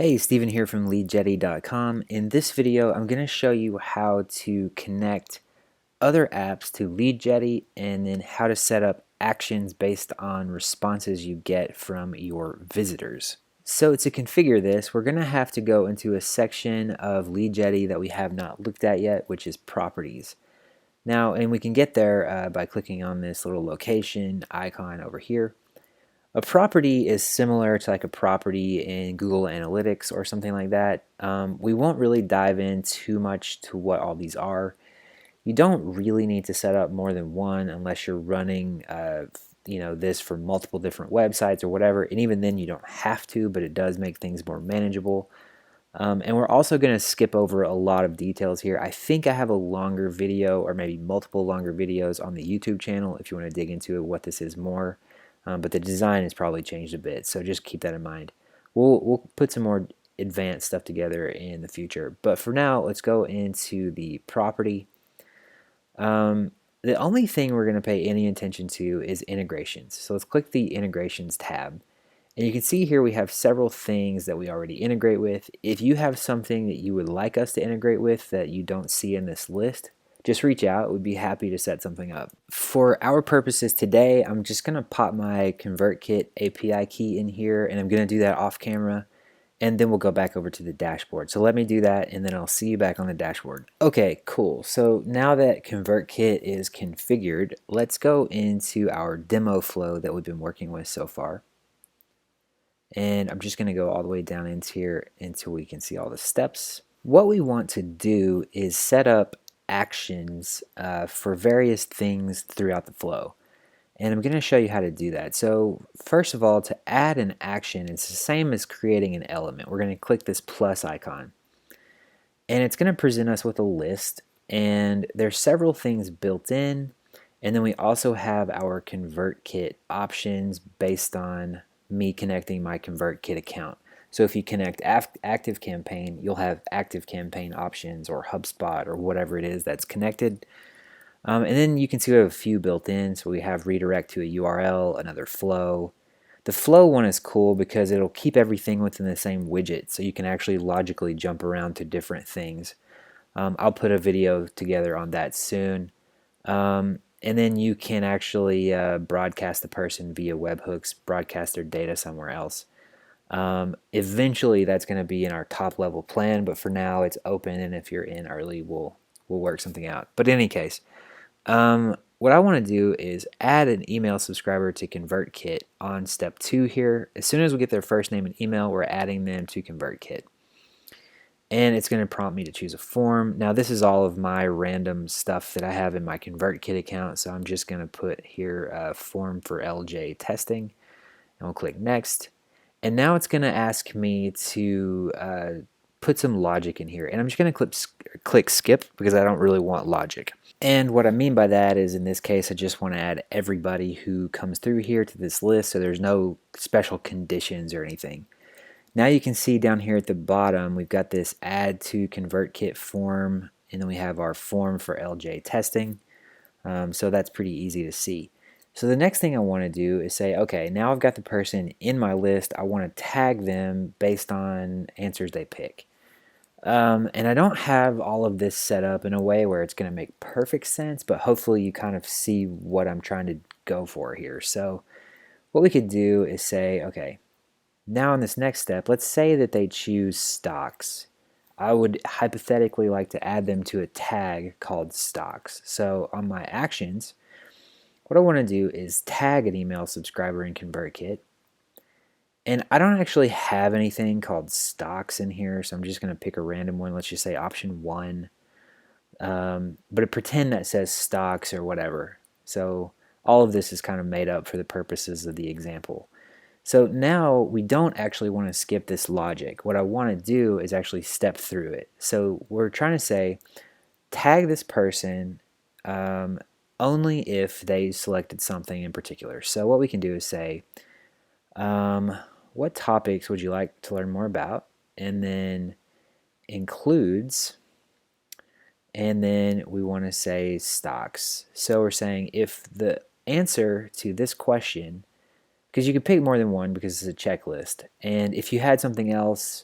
Hey, Steven here from Leadjetty.com. In this video, I'm going to show you how to connect other apps to Leadjetty and then how to set up actions based on responses you get from your visitors. So to configure this, we're going to have to go into a section of Leadjetty that we have not looked at yet, which is Properties. Now, and we can get there by clicking on this little location icon over here. A property is similar to like a property in Google Analytics or something like that. We won't really dive in too much to what all these are. You don't really need to set up more than one unless you're running this for multiple different websites or whatever, and even then you don't have to, but it does make things more manageable. And we're also going to skip over a lot of details here. I think I have a longer video or maybe multiple longer videos on the YouTube channel if you want to dig into it, what this is more. But the design has probably changed a bit, so just keep that in mind. We'll put some more advanced stuff together in the future. But for now, let's go into the property. The only thing we're going to pay any attention to is integrations. So let's click the integrations tab. And you can see here we have several things that we already integrate with. If you have something that you would like us to integrate with that you don't see in this list, just reach out. We'd be happy to set something up. For our purposes today, I'm just going to pop my ConvertKit API key in here, and I'm going to do that off camera, and then we'll go back over to the dashboard. So let me do that, and then I'll see you back on the dashboard. Okay, cool. So now that ConvertKit is configured, let's go into our demo flow that we've been working with so far. And I'm just going to go all the way down into here until we can see all the steps. What we want to do is set up actions for various things throughout the flow. And I'm going to show you how to do that. So first of all, to add an action, it's the same as creating an element. We're going to click this plus icon. And it's going to present us with a list. And there's several things built in. And then we also have our ConvertKit options based on me connecting my ConvertKit account. So if you connect ActiveCampaign, you'll have ActiveCampaign options or HubSpot or whatever it is that's connected. And then you can see we have a few built in. So we have redirect to a URL, another flow. The flow one is cool because it'll keep everything within the same widget, so you can actually logically jump around to different things. I'll put a video together on that soon. And then you can actually broadcast the person via webhooks, broadcast their data somewhere else. Eventually that's going to be in our top level plan, but for now it's open, and if you're in early, we'll work something out. But in any case, what I want to do is add an email subscriber to ConvertKit on step 2 here. As soon as we get their first name and email, we're adding them to ConvertKit. And it's going to prompt me to choose a form. Now this is all of my random stuff that I have in my ConvertKit account, so I'm just going to put here a form for LJ testing, and we'll click next. And now it's going to ask me to put some logic in here, and I'm just going to click skip because I don't really want logic. And what I mean by that is, in this case, I just want to add everybody who comes through here to this list, so there's no special conditions or anything. Now you can see down here at the bottom, we've got this add to ConvertKit form, and then we have our form for LJ testing. So that's pretty easy to see. So the next thing I want to do is say, okay, now I've got the person in my list. I want to tag them based on answers they pick. And I don't have all of this set up in a way where it's going to make perfect sense, but hopefully you kind of see what I'm trying to go for here. So what we could do is say, okay, now in this next step, let's say that they choose stocks. I would hypothetically like to add them to a tag called stocks. So on my actions, what I want to do is tag an email subscriber in ConvertKit. And I don't actually have anything called stocks in here, so I'm just going to pick a random one. Let's just say option 1. But pretend that says stocks or whatever. So all of this is kind of made up for the purposes of the example. So now we don't actually want to skip this logic. What I want to do is actually step through it. So we're trying to say tag this person only if they selected something in particular. So what we can do is say, what topics would you like to learn more about? And then includes, and then we want to say stocks. So we're saying if the answer to this question, because you could pick more than one because it's a checklist, and if you had something else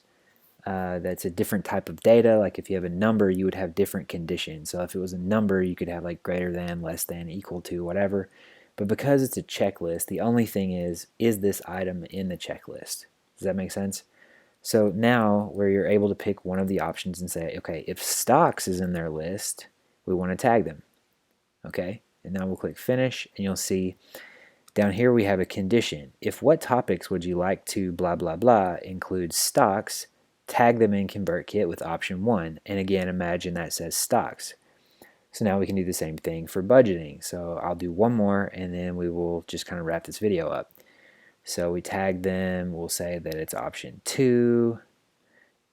that's a different type of data. Like if you have a number, you would have different conditions. So if it was a number, you could have like greater than, less than, equal to, whatever. But because it's a checklist, the only thing is this item in the checklist? Does that make sense? So now where you're able to pick one of the options and say, okay, if stocks is in their list, we want to tag them. Okay, and now we'll click finish, and you'll see down here we have a condition. If what topics would you like to blah blah blah includes stocks, tag them in ConvertKit with option 1. And again, imagine that says stocks. So now we can do the same thing for budgeting. So I'll do one more and then we will just kind of wrap this video up. So we tag them, we'll say that it's option 2.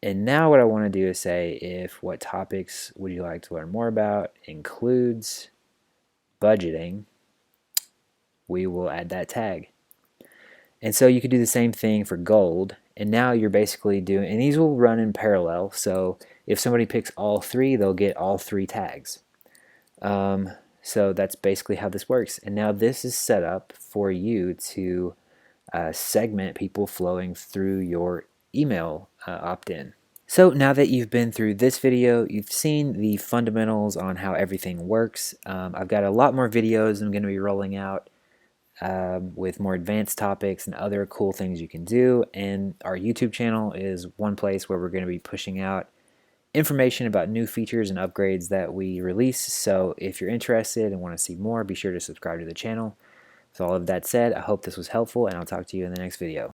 And now what I want to do is say if what topics would you like to learn more about includes budgeting, we will add that tag. And so you could do the same thing for gold. And now you're basically doing, and these will run in parallel. So if somebody picks all 3, they'll get all 3 tags. So that's basically how this works. And now this is set up for you to segment people flowing through your email opt-in. So now that you've been through this video, you've seen the fundamentals on how everything works. I've got a lot more videos I'm going to be rolling out with more advanced topics and other cool things you can do. And our YouTube channel is one place where we're going to be pushing out information about new features and upgrades that we release. So if you're interested and want to see more, be sure to subscribe to the channel. With all of that said, I hope this was helpful, and I'll talk to you in the next video.